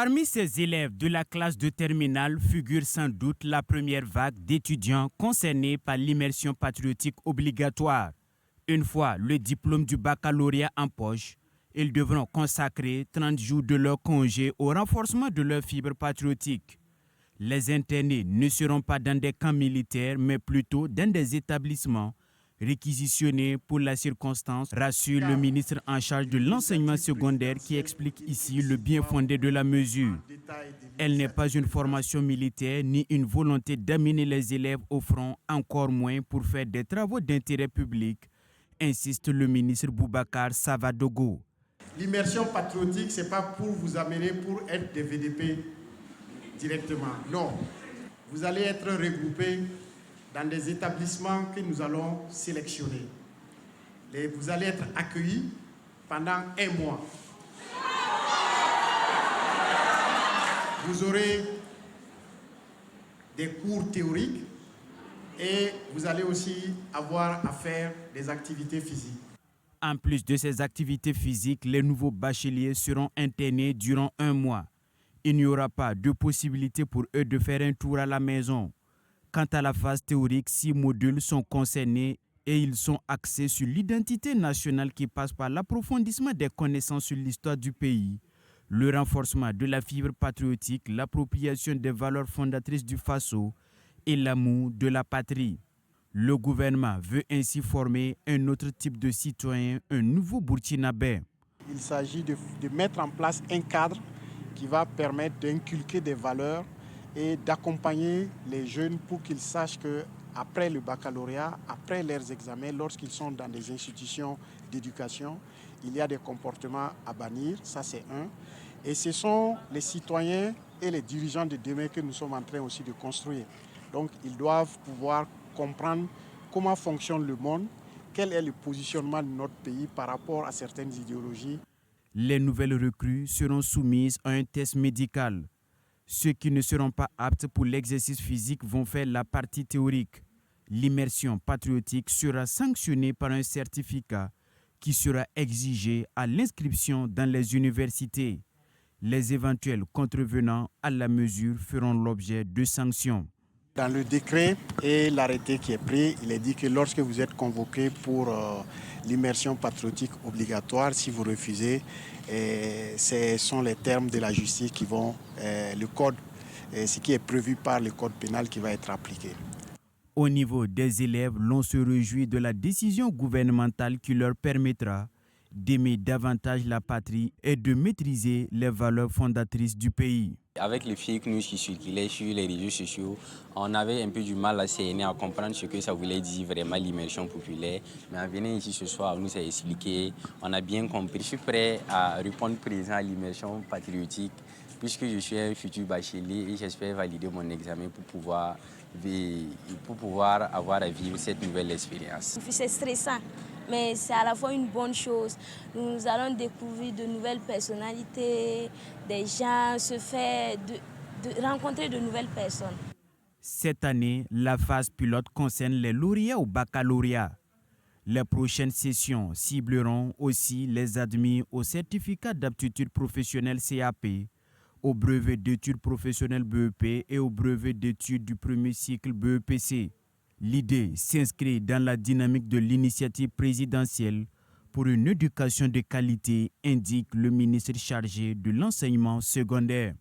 Parmi ces élèves de la classe de terminale figure sans doute la première vague d'étudiants concernés par l'immersion patriotique obligatoire. Une fois le diplôme du baccalauréat en poche, ils devront consacrer 30 jours de leur congé au renforcement de leur fibre patriotique. Les internés ne seront pas dans des camps militaires, mais plutôt dans des établissements réquisitionnés pour la circonstance, rassure le ministre en charge de l'enseignement secondaire qui explique ici le bien fondé de la mesure. Elle n'est pas une formation militaire ni une volonté d'amener les élèves au front, encore moins pour faire des travaux d'intérêt public, insiste le ministre Boubacar Savadogo. L'immersion patriotique, ce n'est pas pour vous amener pour être des VDP directement. Non, vous allez être regroupés dans des établissements que nous allons sélectionner. Vous allez être accueillis pendant 1 mois. Vous aurez des cours théoriques et vous allez aussi avoir à faire des activités physiques. En plus de ces activités physiques, les nouveaux bacheliers seront internés durant 1 mois. Il n'y aura pas de possibilité pour eux de faire un tour à la maison. Quant à la phase théorique, 6 modules sont concernés et ils sont axés sur l'identité nationale qui passe par l'approfondissement des connaissances sur l'histoire du pays, le renforcement de la fibre patriotique, l'appropriation des valeurs fondatrices du Faso et l'amour de la patrie. Le gouvernement veut ainsi former un autre type de citoyen, un nouveau Burkinabé. Il s'agit de mettre en place un cadre qui va permettre d'inculquer des valeurs et d'accompagner les jeunes pour qu'ils sachent qu'après le baccalauréat, après leurs examens, lorsqu'ils sont dans des institutions d'éducation, il y a des comportements à bannir, ça c'est un. Et ce sont les citoyens et les dirigeants de demain que nous sommes en train aussi de construire. Donc ils doivent pouvoir comprendre comment fonctionne le monde, quel est le positionnement de notre pays par rapport à certaines idéologies. Les nouvelles recrues seront soumises à un test médical. Ceux qui ne seront pas aptes pour l'exercice physique vont faire la partie théorique. L'immersion patriotique sera sanctionnée par un certificat qui sera exigé à l'inscription dans les universités. Les éventuels contrevenants à la mesure feront l'objet de sanctions. Dans le décret et l'arrêté qui est pris, il est dit que lorsque vous êtes convoqué pour l'immersion patriotique obligatoire, si vous refusez, ce sont les termes de la justice qui vont, le code, ce qui est prévu par le code pénal qui va être appliqué. Au niveau des élèves, l'on se réjouit de la décision gouvernementale qui leur permettra d'aimer davantage la patrie et de maîtriser les valeurs fondatrices du pays. Avec les fake news qui circulaient sur les réseaux sociaux, on avait un peu du mal à cerner, à comprendre ce que ça voulait dire vraiment l'immersion populaire. Mais en venant ici ce soir, on nous a expliqué, on a bien compris. Je suis prêt à répondre présent à l'immersion patriotique puisque je suis un futur bachelier et j'espère valider mon examen pour pouvoir avoir à vivre cette nouvelle expérience. C'est stressant, mais c'est à la fois une bonne chose. Nous allons découvrir de nouvelles personnalités, des gens, rencontrer de nouvelles personnes. Cette année, la phase pilote concerne les lauréats au baccalauréat. Les prochaines sessions cibleront aussi les admis au certificat d'aptitude professionnelle CAP, au brevet d'études professionnelles BEP et au brevet d'études du premier cycle BEPC. L'idée s'inscrit dans la dynamique de l'initiative présidentielle pour une éducation de qualité, indique le ministre chargé de l'enseignement secondaire.